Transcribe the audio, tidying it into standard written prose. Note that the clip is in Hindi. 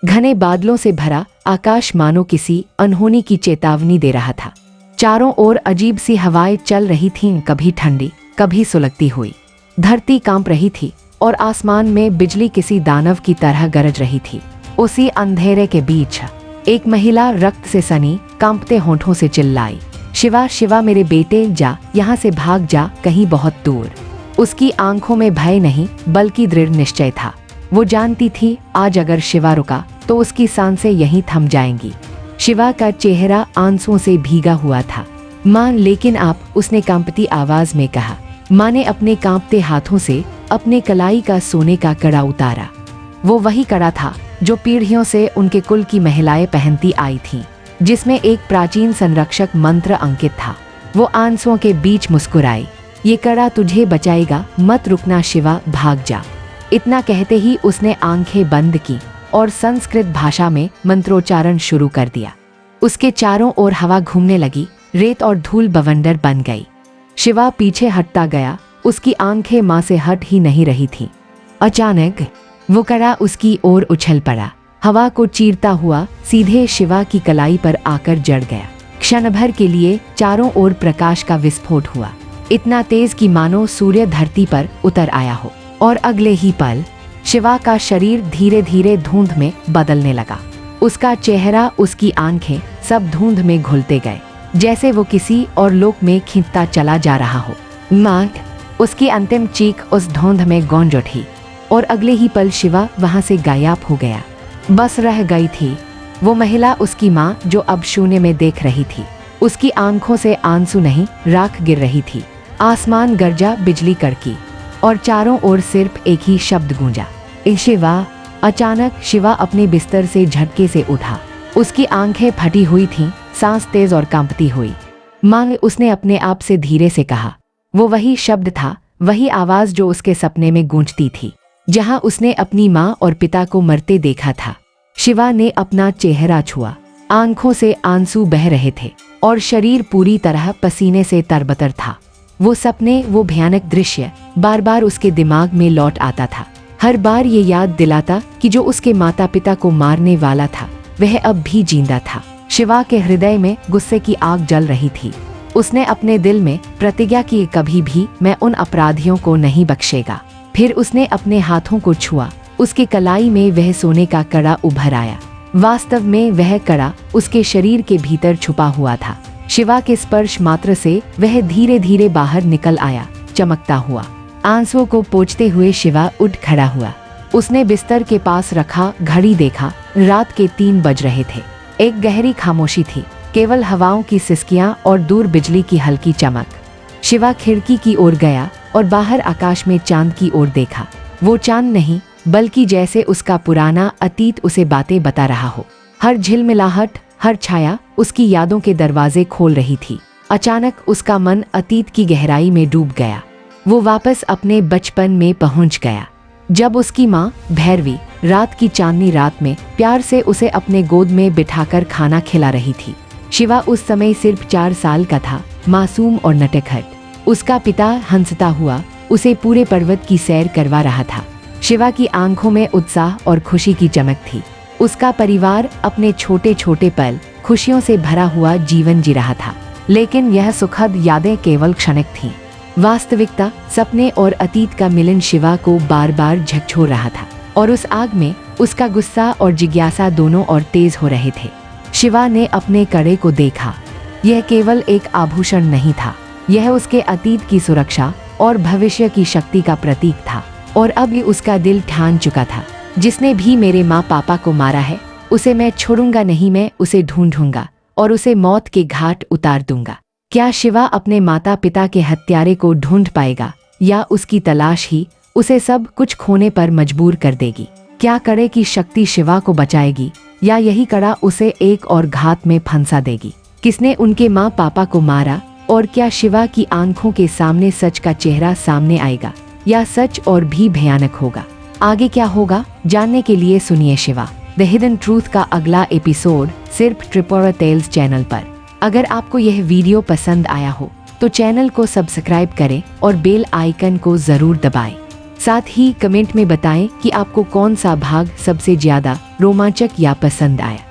घने बादलों से भरा आकाश मानो किसी अनहोनी की चेतावनी दे रहा था। चारों ओर अजीब सी हवाएं चल रही थीं, कभी ठंडी कभी सुलगती हुई। धरती कांप रही थी और आसमान में बिजली किसी दानव की तरह गरज रही थी। उसी अंधेरे के बीच एक महिला रक्त से सनी कांपते होंठों से चिल्लाई, शिवा शिवा मेरे बेटे, जा यहाँ से भाग जा, कहीं बहुत दूर। उसकी आंखों में भय नहीं बल्कि दृढ़ निश्चय था। वो जानती थी आज अगर शिवा रुका तो उसकी सांसें यहीं थम जाएंगी। शिवा का चेहरा आंसुओं से भीगा हुआ था। माँ, लेकिन आप, उसने कांपती आवाज में कहा। माँ ने अपने कांपते हाथों से अपने कलाई का सोने का कड़ा उतारा। वो वही कड़ा था जो पीढ़ियों से उनके कुल की महिलाएं पहनती आई थीं, जिसमें एक प्राचीन संरक्षक मंत्र अंकित था। वो आंसुओं के बीच मुस्कुराई, ये कड़ा तुझे बचाएगा, मत रुकना शिवा, भाग जा। इतना कहते ही उसने आंखें बंद की और संस्कृत भाषा में मंत्रोच्चारण शुरू कर दिया। उसके चारों ओर हवा घूमने लगी, रेत और धूल बवंडर बन गई। शिवा पीछे हटता गया, उसकी आंखें माँ से हट ही नहीं रही थीं। अचानक वो कड़ा उसकी ओर उछल पड़ा, हवा को चीरता हुआ सीधे शिवा की कलाई पर आकर जड़ गया। क्षण भर के लिए चारों ओर प्रकाश का विस्फोट हुआ, इतना तेज कि मानो सूर्य धरती पर उतर आया हो। और अगले ही पल शिवा का शरीर धीरे धीरे धुंध में बदलने लगा। उसका चेहरा, उसकी आंखें सब धुंध में घुलते गए, जैसे वो किसी और लोक में खींचता चला जा रहा हो। माँ, उसकी अंतिम चीख उस धुंध में गूंज उठी और अगले ही पल शिवा वहां से गायब हो गया। बस रह गई थी वो महिला, उसकी माँ, जो अब शून्य में देख रही थी। उसकी आंखों से आंसू नहीं, राख गिर रही थी। आसमान गरजा, बिजली कड़की और चारों ओर सिर्फ एक ही शब्द गूंजा, ए शिवा। अचानक शिवा अपने बिस्तर से झटके से उठा। उसकी आंखें फटी हुई थीं, सांस तेज और कांपती हुई। माँ, उसने अपने आप से धीरे से कहा। वो वही शब्द था, वही आवाज जो उसके सपने में गूंजती थी, जहां उसने अपनी माँ और पिता को मरते देखा था। शिवा ने अपना चेहरा छुआ, आंखों से आंसू बह रहे थे और शरीर पूरी तरह पसीने से तरबतर था। वो सपने, वो भयानक दृश्य बार बार उसके दिमाग में लौट आता था। हर बार ये याद दिलाता कि जो उसके माता पिता को मारने वाला था वह अब भी जिंदा था। शिवा के हृदय में गुस्से की आग जल रही थी। उसने अपने दिल में प्रतिज्ञा की, कभी भी मैं उन अपराधियों को नहीं बख्शेगा। फिर उसने अपने हाथों को छुआ, उसके कलाई में वह सोने का कड़ा उभर आया। वास्तव में वह कड़ा उसके शरीर के भीतर छुपा हुआ था। शिवा के स्पर्श मात्र से वह धीरे धीरे बाहर निकल आया, चमकता हुआ। आंसुओं को पोंछते हुए शिवा उठ खड़ा हुआ। उसने बिस्तर के पास रखा घड़ी देखा, रात के 3 बज रहे थे। एक गहरी खामोशी थी, केवल हवाओं की सिसकियां और दूर बिजली की हल्की चमक। शिवा खिड़की की ओर गया और बाहर आकाश में चांद की ओर देखा। वो चांद नहीं बल्कि जैसे उसका पुराना अतीत उसे बातें बता रहा हो। हर झिलमिलाहट, हर छाया उसकी यादों के दरवाजे खोल रही थी। अचानक उसका मन अतीत की गहराई में डूब गया। वो वापस अपने बचपन में पहुंच गया, जब उसकी माँ भैरवी रात की चांदनी रात में प्यार से उसे अपने गोद में बिठाकर खाना खिला रही थी। शिवा उस समय सिर्फ 4 साल का था, मासूम और नटखट। उसका पिता हंसता हुआ उसे पूरे पर्वत की सैर करवा रहा था। शिवा की आंखों में उत्साह और खुशी की चमक थी। उसका परिवार अपने छोटे छोटे पल खुशियों से भरा हुआ जीवन जी रहा था। लेकिन यह सुखद यादें केवल क्षणिक थीं। वास्तविकता, सपने और अतीत का मिलन शिवा को बार बार झकझोर रहा था और उस आग में उसका गुस्सा और जिज्ञासा दोनों और तेज हो रहे थे। शिवा ने अपने कड़े को देखा। यह केवल एक आभूषण नहीं था, यह उसके अतीत की सुरक्षा और भविष्य की शक्ति का प्रतीक था। और अब ये उसका दिल ठान चुका था, जिसने भी मेरे माँ पापा को मारा है उसे मैं छोड़ूंगा नहीं, मैं उसे ढूंढूंगा और उसे मौत के घाट उतार दूंगा। क्या शिवा अपने माता पिता के हत्यारे को ढूंढ पाएगा या उसकी तलाश ही उसे सब कुछ खोने पर मजबूर कर देगी? क्या कड़े की शक्ति शिवा को बचाएगी या यही कड़ा उसे एक और घात में फंसा देगी? किसने उनके माँ पापा को मारा और क्या शिवा की आंखों के सामने सच का चेहरा सामने आएगा या सच और भी भयानक होगा? आगे क्या होगा जानने के लिए सुनिए शिवा द हिडन ट्रूथ का अगला एपिसोड सिर्फ ट्रिपोरा टेल्स चैनल पर। अगर आपको यह वीडियो पसंद आया हो तो चैनल को सब्सक्राइब करें और बेल आइकन को जरूर दबाएं। साथ ही कमेंट में बताएं कि आपको कौन सा भाग सबसे ज्यादा रोमांचक या पसंद आया।